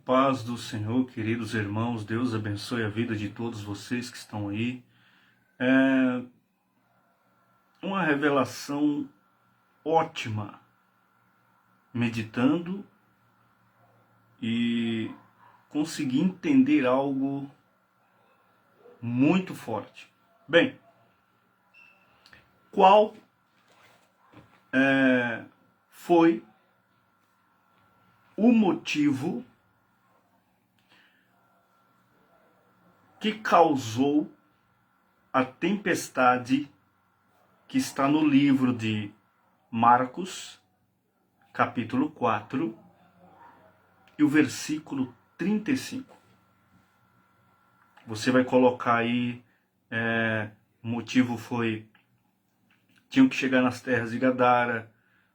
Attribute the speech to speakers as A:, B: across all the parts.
A: paz do Senhor, queridos irmãos. Deus abençoe a vida de todos vocês que estão aí. É uma revelação ótima, meditando e consegui entender algo muito forte. Bem, qual foi o motivo que causou a tempestade que está no livro de Marcos, capítulo 4, e o versículo 35. Você vai colocar aí, o motivo foi, tinham que chegar nas terras de Gadara.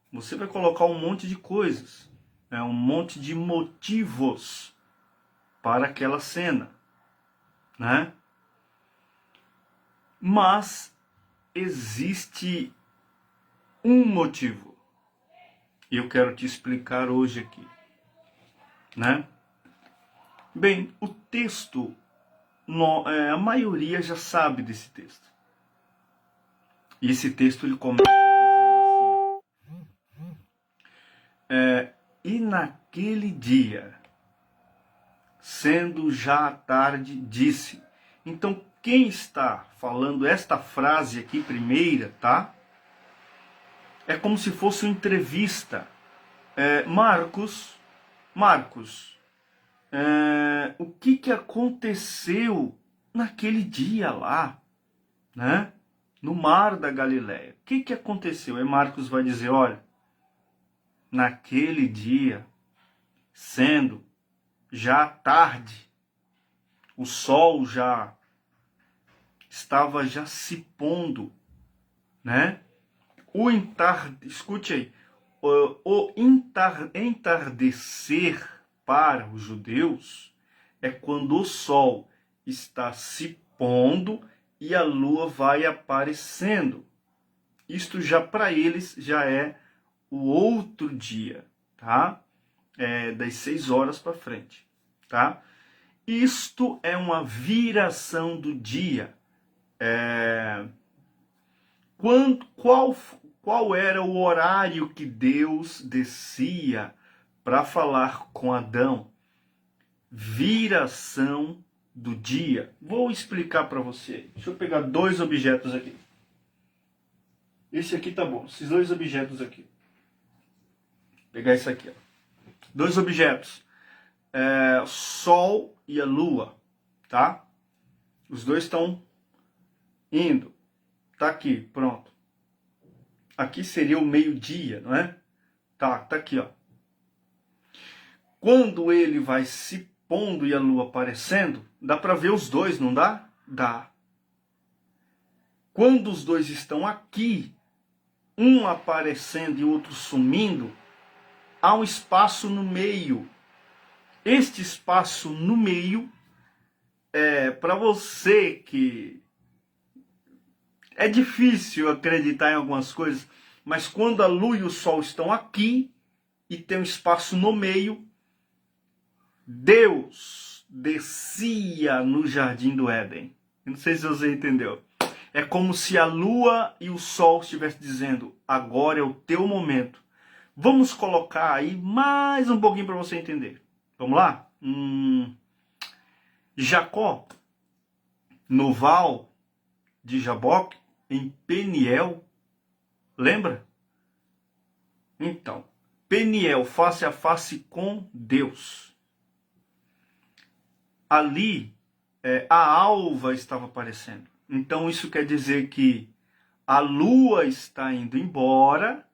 A: Você vai colocar um monte de coisas, um monte de motivos para aquela cena, né? Mas existe um motivo, e eu quero te explicar hoje aqui, né? Bem, o texto, a maioria já sabe desse texto. E esse texto ele começa dizendo assim, e naquele dia, sendo já a tarde, disse. Então, quem está falando esta frase aqui primeira, tá? É como se fosse uma entrevista. Marcos, o que aconteceu naquele dia lá, né? No mar da Galileia. O que aconteceu? E Marcos vai dizer, olha, naquele dia, sendo já tarde, o sol já estava já se pondo, né? Escute aí, o entardecer para os judeus é quando o sol está se pondo e a lua vai aparecendo. Isto já para eles já é o outro dia, tá? Das 6 horas para frente, tá? Isto é uma viração do dia. Qual era o horário que Deus descia para falar com Adão? Viração do dia. Vou explicar para você. Deixa eu pegar 2 objetos aqui. Esse aqui tá bom. Esses 2 objetos aqui. Vou pegar esse aqui, ó. 2 objetos. Sol e a lua, tá? Os dois estão indo. Tá aqui, pronto. Aqui seria o meio-dia, não é? Tá aqui, ó. Quando ele vai se pondo e a lua aparecendo, dá para ver os dois, não dá? Dá. Quando os dois estão aqui, um aparecendo e o outro sumindo, há um espaço no meio. Este espaço no meio para você que é difícil acreditar em algumas coisas, mas quando a lua e o sol estão aqui e tem um espaço no meio, Deus descia no jardim do Éden. Não sei se você entendeu. É como se a lua e o sol estivessem dizendo, agora é o teu momento. Vamos colocar aí mais um pouquinho para você entender. Vamos lá? Jacó, no val de Jaboque, em Peniel, lembra? Então, Peniel, face a face com Deus. Ali, a alva estava aparecendo. Então, isso quer dizer que a lua está indo embora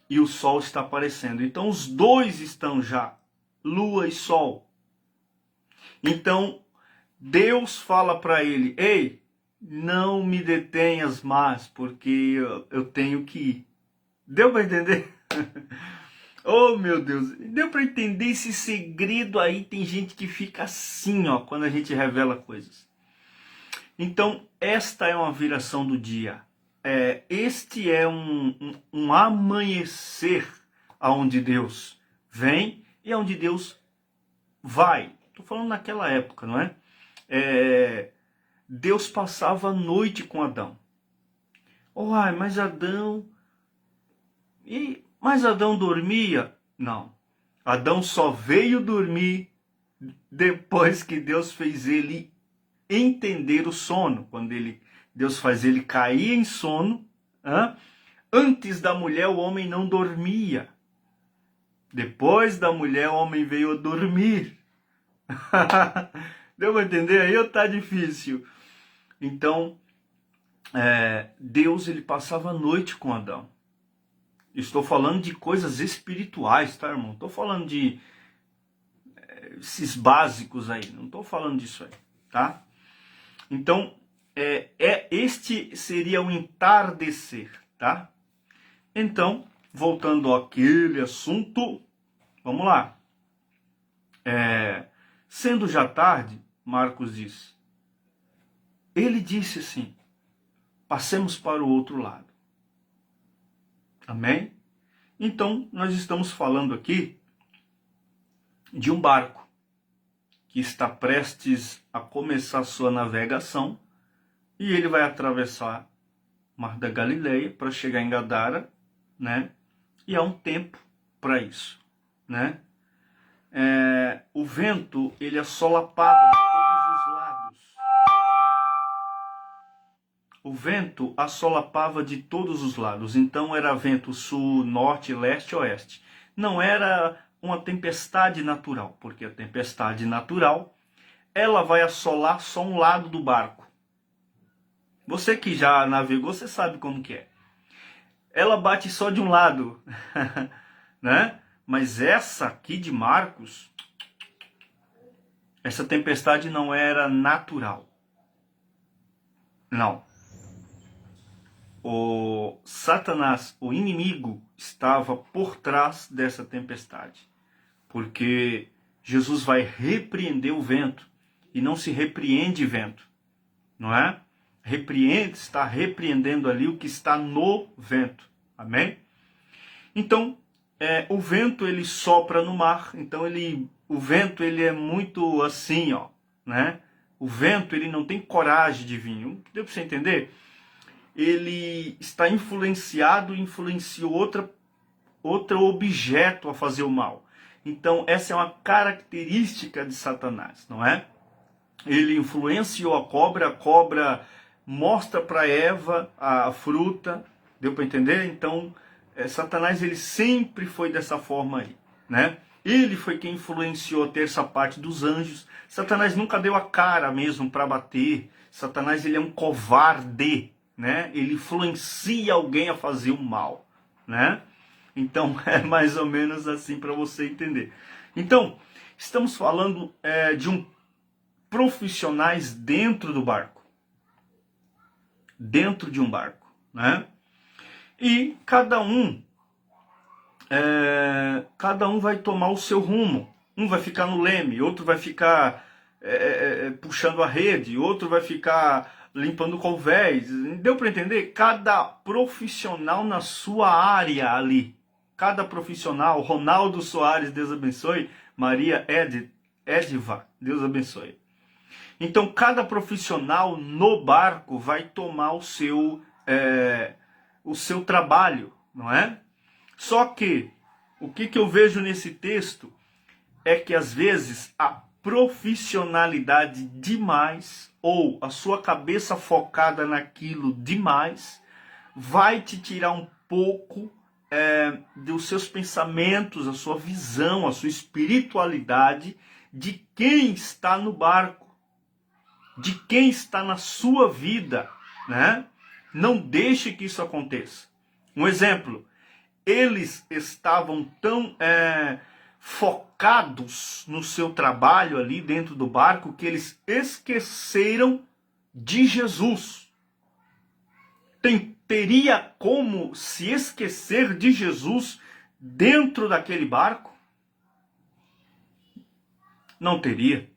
A: e o sol está aparecendo. Então, os dois estão já, lua e sol. Então, Deus fala para ele, ei, não me detenhas mais, porque eu tenho que ir. Deu para entender? Oh, meu Deus. Deu para entender esse segredo aí? Tem gente que fica assim, ó, quando a gente revela coisas. Então, esta é uma viração do dia. Este é um amanhecer aonde Deus vem e aonde Deus Estou falando naquela época, não é? Deus passava a noite com Adão. Mas Adão dormia? Não. Adão só veio dormir depois que Deus fez ele entender o sono. Quando Deus faz ele cair em sono. Antes da mulher, o homem não dormia. Depois da mulher, o homem veio a dormir. Deu para entender? Aí tá difícil. Então, Deus ele passava a noite com Adão. Estou falando de coisas espirituais, tá, irmão? Estou falando de esses básicos aí. Não estou falando disso aí, tá? Então, este seria o entardecer, tá? Então, voltando àquele assunto, vamos lá. Sendo já tarde, Marcos diz, ele disse assim, passemos para o outro lado. Amém? Então, nós estamos falando aqui de um barco que está prestes a começar sua navegação e ele vai atravessar o Mar da Galileia para chegar em Gadara, né? E há um tempo para isso, né? O vento, ele assolapava de todos os lados. O vento assolapava de todos os lados. Então era vento sul, norte, leste, oeste. Não era uma tempestade natural, porque a tempestade natural, ela vai assolar só um lado do barco. Você que já navegou, você sabe como que é. Ela bate só de um lado, né? Mas essa aqui de Marcos, essa tempestade não era natural. Não. O Satanás, o inimigo, estava por trás dessa tempestade. Porque Jesus vai repreender o vento. E não se repreende vento. Não é? Está repreendendo ali o que está no vento. Amém? Então, o vento ele sopra no mar. Então, o vento ele é muito assim, ó, né? O vento ele não tem coragem de vir. Deu para você entender? Ele está influencia outro objeto a fazer o mal. Então, essa é uma característica de Satanás, não é? Ele influenciou a cobra mostra para Eva a fruta, deu para entender? Então, Satanás ele sempre foi dessa forma aí, né? Ele foi quem influenciou a terça parte dos anjos. Satanás nunca deu a cara mesmo para bater. Satanás ele é um covarde, né? Ele influencia alguém a fazer o mal, né? Então é mais ou menos assim para você entender. Então, estamos falando de profissionais dentro do barco. Dentro de um barco, né? E cada um vai tomar o seu rumo. Um vai ficar no leme, outro vai ficar puxando a rede, outro vai ficar limpando colvéis. Deu para entender? Cada profissional na sua área ali. Cada profissional. Ronaldo Soares, Deus abençoe. Maria Ediva, Deus abençoe. Então, cada profissional no barco vai tomar o seu trabalho, não é? Só que, o que eu vejo nesse texto é que, às vezes, a profissionalidade demais, ou a sua cabeça focada naquilo demais, vai te tirar um pouco dos seus pensamentos, a sua visão, a sua espiritualidade, de quem está no barco. De quem está na sua vida, né? Não deixe que isso aconteça. Um exemplo, eles estavam tão focados no seu trabalho ali dentro do barco que eles esqueceram de Jesus. Teria como se esquecer de Jesus dentro daquele barco? Não teria,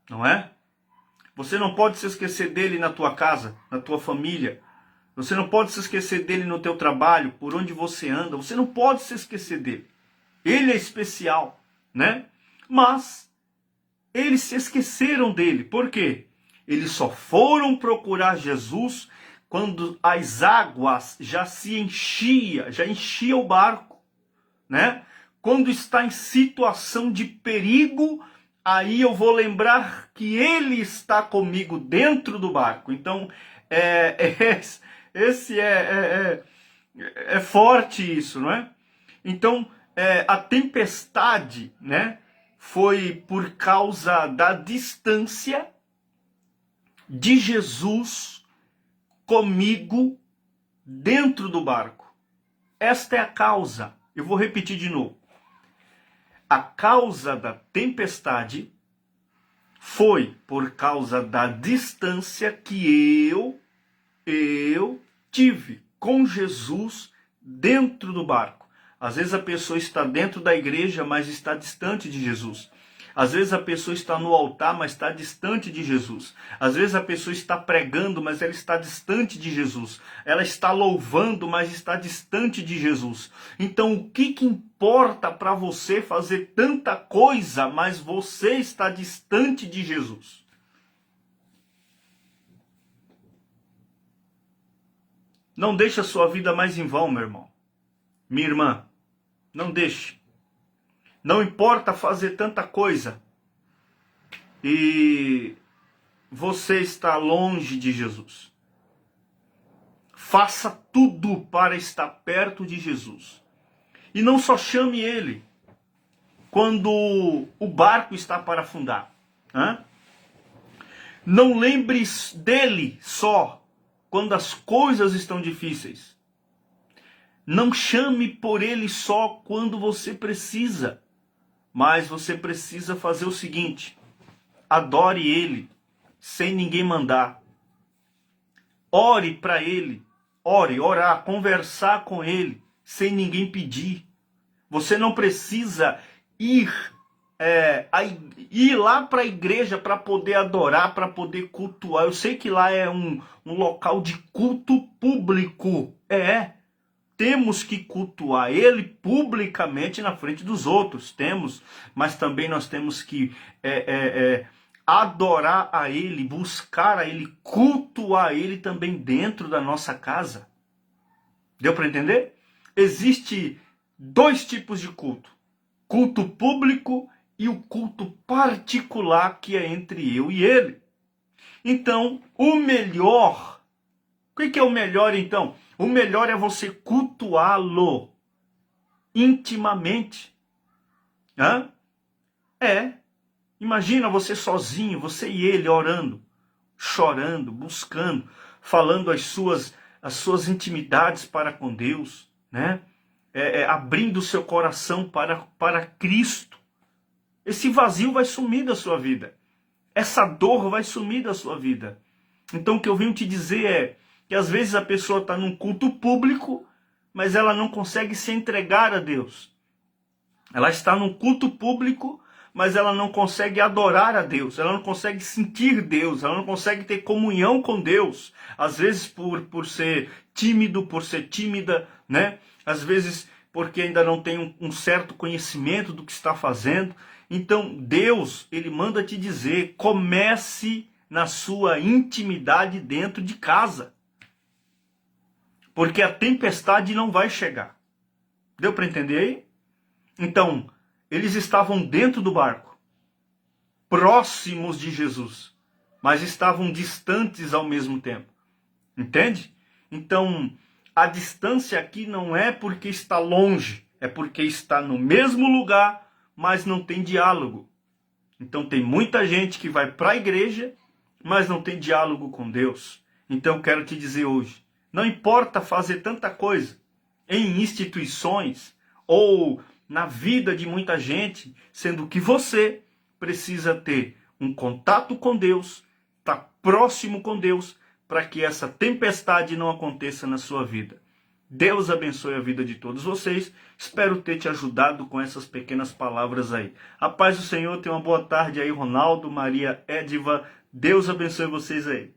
A: não é? Você não pode se esquecer dele na tua casa, na tua família. Você não pode se esquecer dele no teu trabalho, por onde você anda. Você não pode se esquecer dele. Ele é especial, né? Mas eles se esqueceram dele. Por quê? Eles só foram procurar Jesus quando as águas já enchia o barco, né? Quando está em situação de perigo, aí eu vou lembrar que ele está comigo dentro do barco. Então, é forte isso, não é? Então, a tempestade, né, foi por causa da distância de Jesus comigo dentro do barco. Esta é a causa. Eu vou repetir de novo. A causa da tempestade foi por causa da distância que eu tive com Jesus dentro do barco. Às vezes a pessoa está dentro da igreja, mas está distante de Jesus. Às vezes a pessoa está no altar, mas está distante de Jesus. Às vezes a pessoa está pregando, mas ela está distante de Jesus. Ela está louvando, mas está distante de Jesus. Então o que importa para você fazer tanta coisa, mas você está distante de Jesus? Não deixe a sua vida mais em vão, meu irmão. Minha irmã, não deixe. Não importa fazer tanta coisa e você está longe de Jesus. Faça tudo para estar perto de Jesus. E não só chame ele quando o barco está para afundar. Não lembre dele só quando as coisas estão difíceis. Não chame por ele só quando você precisa. Mas você precisa fazer o seguinte: adore ele sem ninguém mandar. Ore para ele. Orar, conversar com ele sem ninguém pedir. Você não precisa ir lá para a igreja para poder adorar, para poder cultuar. Eu sei que lá é um local de culto público. Temos que cultuar ele publicamente na frente dos outros. Temos, mas também nós temos que adorar a ele, buscar a ele, cultuar ele também dentro da nossa casa. Deu para entender? Existe 2 tipos de culto: culto público e o culto particular, que é entre eu e ele. Então, o melhor... O que é o melhor, então? O melhor é você cultuá-lo intimamente. Imagina você sozinho, você e ele orando, chorando, buscando, falando as suas intimidades para com Deus, né? Abrindo o seu coração para Cristo. Esse vazio vai sumir da sua vida. Essa dor vai sumir da sua vida. Então o que eu venho te dizer é que às vezes a pessoa está num culto público, mas ela não consegue se entregar a Deus. Ela está num culto público, mas ela não consegue adorar a Deus. Ela não consegue sentir Deus. Ela não consegue ter comunhão com Deus. Às vezes por ser tímido, por ser tímida, né? Às vezes porque ainda não tem um certo conhecimento do que está fazendo. Então Deus, ele manda te dizer: comece na sua intimidade dentro de casa. Porque a tempestade não vai chegar. Deu para entender aí? Então, eles estavam dentro do barco, próximos de Jesus, mas estavam distantes ao mesmo tempo. Entende? Então, a distância aqui não é porque está longe, é porque está no mesmo lugar, mas não tem diálogo. Então, tem muita gente que vai para a igreja, mas não tem diálogo com Deus. Então, quero te dizer hoje, não importa fazer tanta coisa em instituições ou na vida de muita gente, sendo que você precisa ter um contato com Deus, estar próximo com Deus, para que essa tempestade não aconteça na sua vida. Deus abençoe a vida de todos vocês. Espero ter te ajudado com essas pequenas palavras aí. A paz do Senhor, tenha uma boa tarde aí, Ronaldo, Maria, Ediva. Deus abençoe vocês aí.